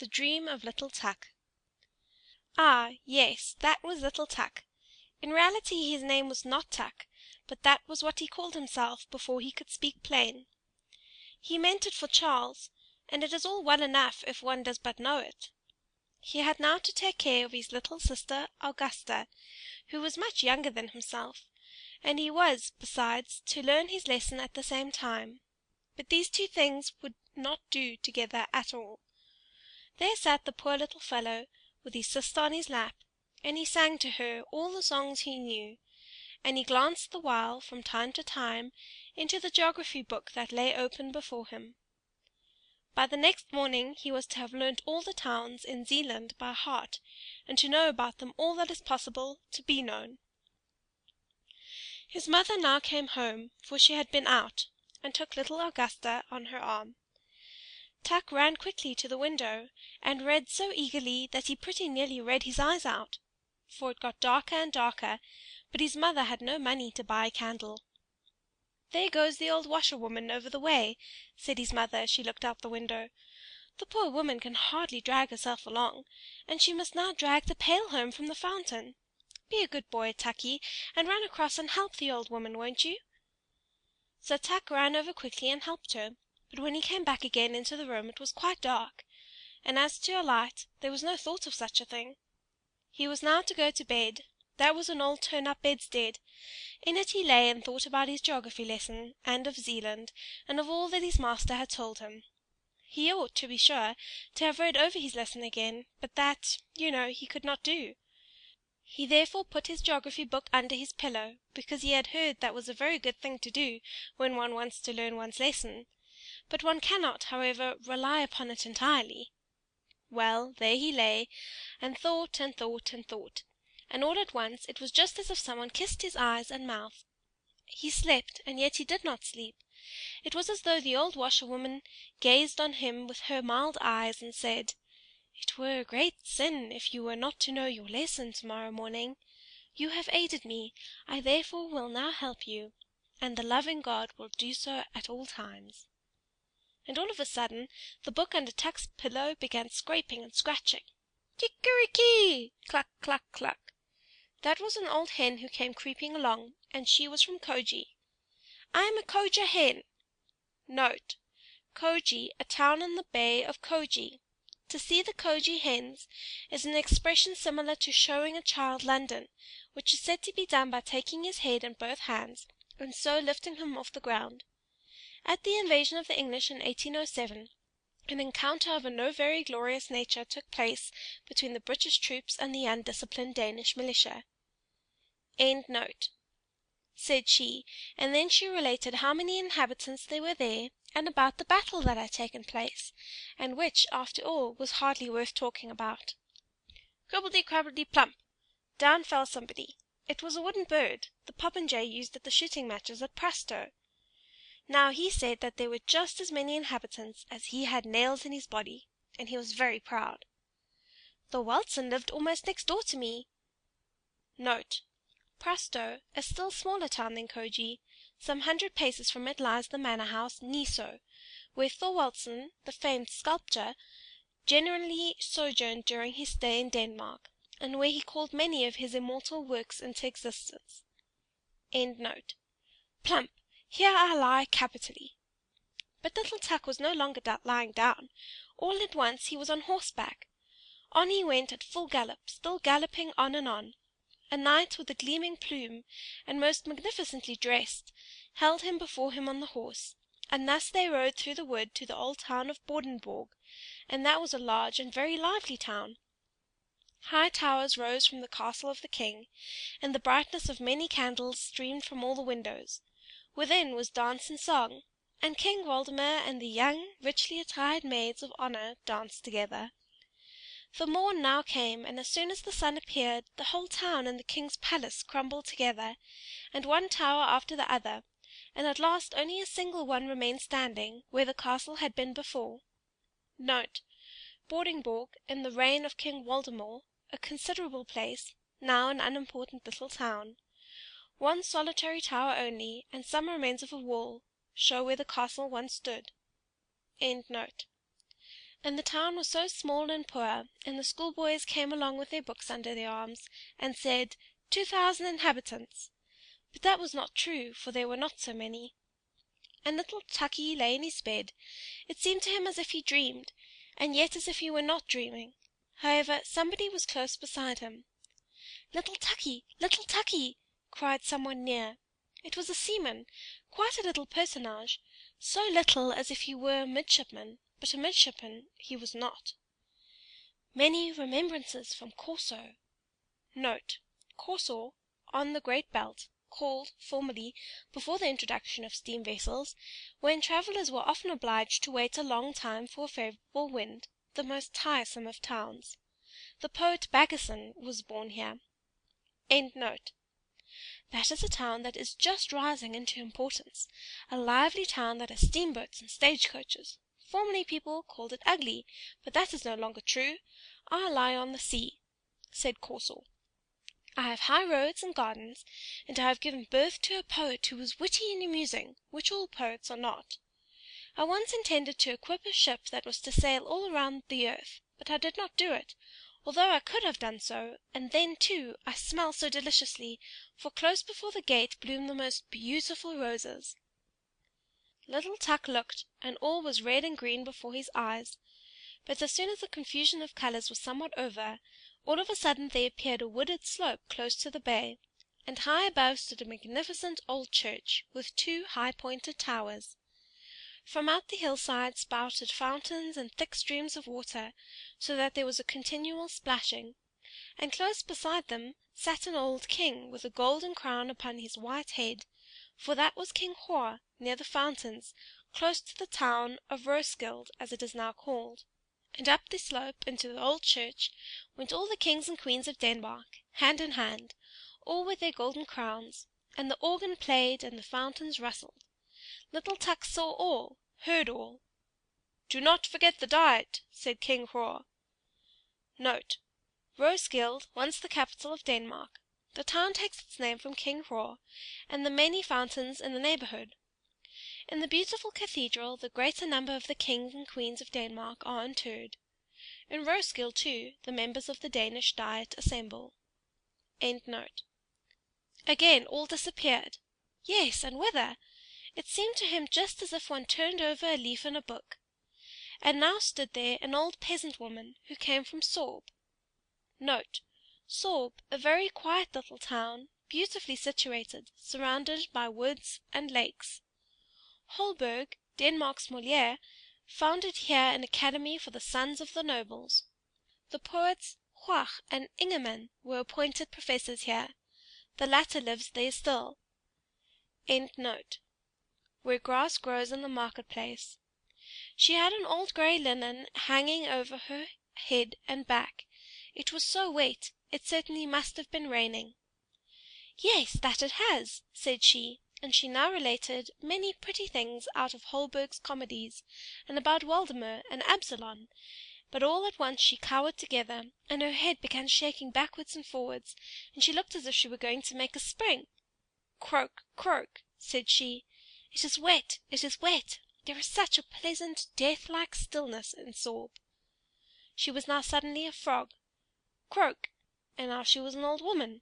The Dream of Little Tuk. Ah, yes, that was Little Tuk. In reality his name was not Tuk, but that was what he called himself before he could speak plain. He meant it for Charles, and it is all well enough if one does but know it. He had now to take care of his little sister Augusta, who was much younger than himself, and he was, besides, to learn his lesson at the same time. But these two things would not do together at all. There sat the poor little fellow, with his sister on his lap, and he sang to her all the songs he knew, and he glanced the while, from time to time, into the geography book that lay open before him. By the next morning he was to have learnt all the towns in Zealand by heart, and to know about them all that is possible to be known. His mother now came home, for she had been out, and took little Augusta on her arm. Tuk ran quickly to the window, and read so eagerly that he pretty nearly read his eyes out, for it got darker and darker, but his mother had no money to buy a candle. "There goes the old washerwoman over the way," said his mother as she looked out the window. "The poor woman can hardly drag herself along, and she must now drag the pail home from the fountain. Be a good boy, Tucky, and run across and help the old woman, won't you?" So Tuk ran over quickly and helped her, but when he came back again into the room it was quite dark, and as to a light, there was no thought of such a thing. He was now to go to bed. That was an old turn-up bedstead. In it he lay and thought about his geography lesson, and of Zealand, and of all that his master had told him. He ought, to be sure, to have read over his lesson again, but that, he could not do. He therefore put his geography book under his pillow, because he had heard that was a very good thing to do when one wants to learn one's lesson. But one cannot, however, rely upon it entirely. Well, there he lay, and thought and thought and thought, and all at once it was just as if someone kissed his eyes and mouth. He slept, and yet he did not sleep. It was as though the old washerwoman gazed on him with her mild eyes, and said, "It were a great sin if you were not to know your lesson to-morrow morning. You have aided me, I therefore will now help you, and the loving God will do so at all times." And all of a sudden the book under Tuk's pillow began scraping and scratching. "Kikeriki!" cluck, cluck, cluck. That was an old hen who came creeping along, and she was from Koji. "I am a Koja hen." Note: Koji, a town in the Bay of Koji. To see the Koji hens is an expression similar to showing a child London, which is said to be done by taking his head in both hands, and so lifting him off the ground. At the invasion of the English in 1807, an encounter of a no very glorious nature took place between the British troops and the undisciplined Danish militia. End note. Said she, and then she related how many inhabitants there were there, and about the battle that had taken place, and which, after all, was hardly worth talking about. Cribbledy-crabbledy-plump! Down fell somebody. It was a wooden bird, the popinjay used at the shooting matches at Prasto. Now he said that there were just as many inhabitants as he had nails in his body, and he was very proud. "The Weltzen lived almost next door to me." Note: Prasto, a still smaller town than Koji. Some 100 paces from it lies the manor house Niso, where Thorwaldsen, the famed sculptor, generally sojourned during his stay in Denmark, and where he called many of his immortal works into existence. End note. Plump! Here I lie capitally. But little Tuk was no longer lying down. All at once he was on horseback. On he went at full gallop, still galloping on and on. A knight with a gleaming plume, and most magnificently dressed, held him before him on the horse, and thus they rode through the wood to the old town of Bordenborg, and that was a large and very lively town. High towers rose from the castle of the king, and the brightness of many candles streamed from all the windows. Within was dance and song, and King Waldemar and the young, richly attired maids of honor danced together. The morn now came, and as soon as the sun appeared, the whole town and the king's palace crumbled together, and one tower after the other, and at last only a single one remained standing, where the castle had been before. Note: Bordingborg, in the reign of King Waldemar, a considerable place, now an unimportant little town. One solitary tower only, and some remains of a wall, show where the castle once stood. End note. and the town was so small and poor, and the schoolboys came along with their books under their arms, and said, 2,000 inhabitants. But that was not true, for there were not so many. And little Tukey lay in his bed. It seemed to him as if he dreamed, and yet as if he were not dreaming. However, somebody was close beside him. "Little Tukey! Little Tukey!" cried someone near. It was a seaman, quite a little personage, so little as if he were a midshipman, but a midshipman he was not. "Many remembrances from Corso." Note: Corso, on the Great Belt, called, formerly, before the introduction of steam vessels, when travellers were often obliged to wait a long time for a favourable wind, the most tiresome of towns. The poet Andersen was born here. End note. That is a town that is just rising into importance, a lively town that has steamboats and stagecoaches. Formerly people called it ugly, but that is no longer true. I lie on the sea, said Corso. I have high roads and gardens, and I have given birth to a poet who was witty and amusing, which all poets are not. I once intended to equip a ship that was to sail all around the earth, but I did not do it, although I could have done so, and then, too, I smell so deliciously, for close before the gate bloom the most beautiful roses. Little Tuk looked, and all was red and green before his eyes. But as soon as the confusion of colours was somewhat over, all of a sudden there appeared a wooded slope close to the bay, and high above stood a magnificent old church, with 2 high-pointed towers. From out the hillside spouted fountains and thick streams of water, so that there was a continual splashing, and close beside them sat an old king with a golden crown upon his white head, for that was King Hroar, near the fountains, close to the town of Roeskilde, as it is now called. And up the slope into the old church went all the kings and queens of Denmark, hand in hand, all with their golden crowns, and the organ played and the fountains rustled. Little Tuk saw all, heard all. "Do not forget the diet," said King Hroar. Note: Roeskilde, once the capital of Denmark. The town takes its name from King Hroar, and the many fountains in the neighbourhood. In the beautiful cathedral the greater number of the kings and queens of Denmark are interred. In Roeskilde, too, the members of the Danish Diet assemble. End note. Again all disappeared. Yes, and whither? It seemed to him just as if one turned over a leaf in a book. And now stood there an old peasant woman, who came from Sorb. Note: Sorb, a very quiet little town, beautifully situated, surrounded by woods and lakes. Holberg, Denmark's Molière, founded here an academy for the sons of the nobles. The poets Hoach and Ingemann were appointed professors here. The latter lives there still. End note. Where grass grows in the marketplace. She had an old grey linen hanging over her head and back. It was so wet, it certainly must have been raining. Yes, that it has, said she, and she now related many pretty things out of Holberg's comedies, and about Waldemar and Absalon, but all at once she cowered together, and her head began shaking backwards and forwards, and she looked as if she were going to make a spring. Croak, croak, said she. It is wet, it is wet. There is such a pleasant, death-like stillness in Sorb. She was now suddenly a frog. Croak, and now she was an old woman.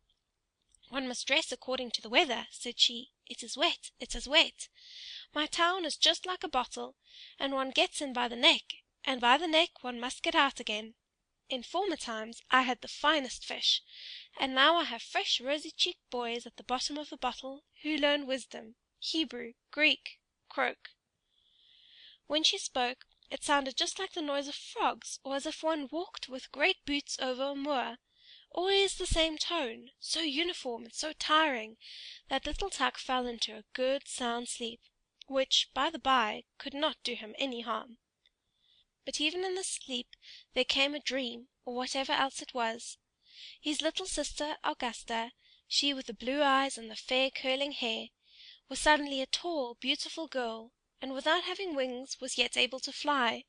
One must dress according to the weather, said she. It is wet, it is wet. My town is just like a bottle, and one gets in by the neck, and by the neck one must get out again. In former times I had the finest fish, and now I have fresh rosy-cheeked boys at the bottom of the bottle, who learn wisdom, Hebrew, Greek, croak. When she spoke, it sounded just like the noise of frogs, or as if one walked with great boots over a moor. Always the same tone, so uniform and so tiring, that little Tuk fell into a good sound sleep, which, by the by, could not do him any harm. But even in this sleep there came a dream, or whatever else it was. His little sister Augusta, she with the blue eyes and the fair curling hair, was suddenly a tall, beautiful girl, and without having wings was yet able to fly,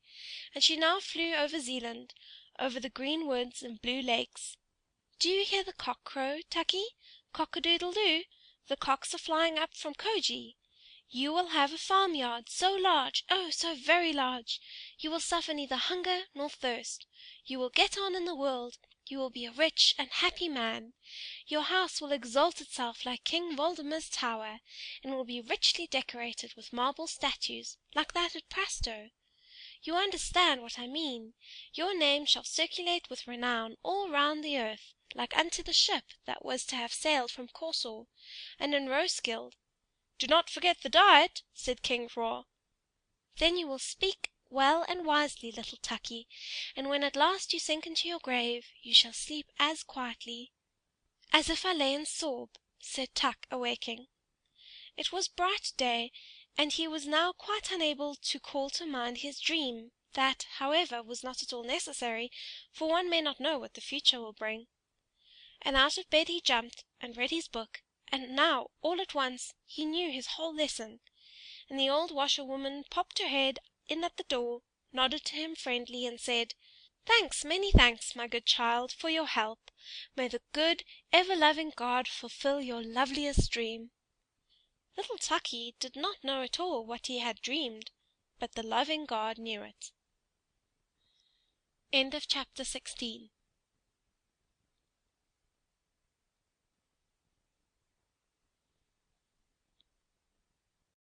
and she now flew over Zealand, over the green woods and blue lakes. Do you hear the cock crow, Tukey? Cock-a-doodle-doo! The cocks are flying up from Koji. You will have a farmyard so large, oh, so very large! You will suffer neither hunger nor thirst. You will get on in the world. You will be a rich and happy man. Your house will exalt itself like King Waldemar's tower, and will be richly decorated with marble statues, like that at Prasto. You understand what I mean. Your name shall circulate with renown all round the earth, like unto the ship that was to have sailed from Corsor, and in Roeskilde. "Do not forget the diet," said King Hroar. "Then you will speak well and wisely, little Tukey, and when at last you sink into your grave, you shall sleep as quietly." "As if I lay in Sorb," said Tuk, awaking. It was bright day, and he was now quite unable to call to mind his dream; that, however, was not at all necessary, for one may not know what the future will bring. And out of bed he jumped, and read his book, and now, all at once, he knew his whole lesson; and the old washerwoman popped her head in at the door, nodded to him friendly, and said, "Thanks, many thanks, my good child, for your help. May the good, ever-loving God fulfil your loveliest dream." Little Tukey did not know at all what he had dreamed, but the loving God knew it. End of chapter 16.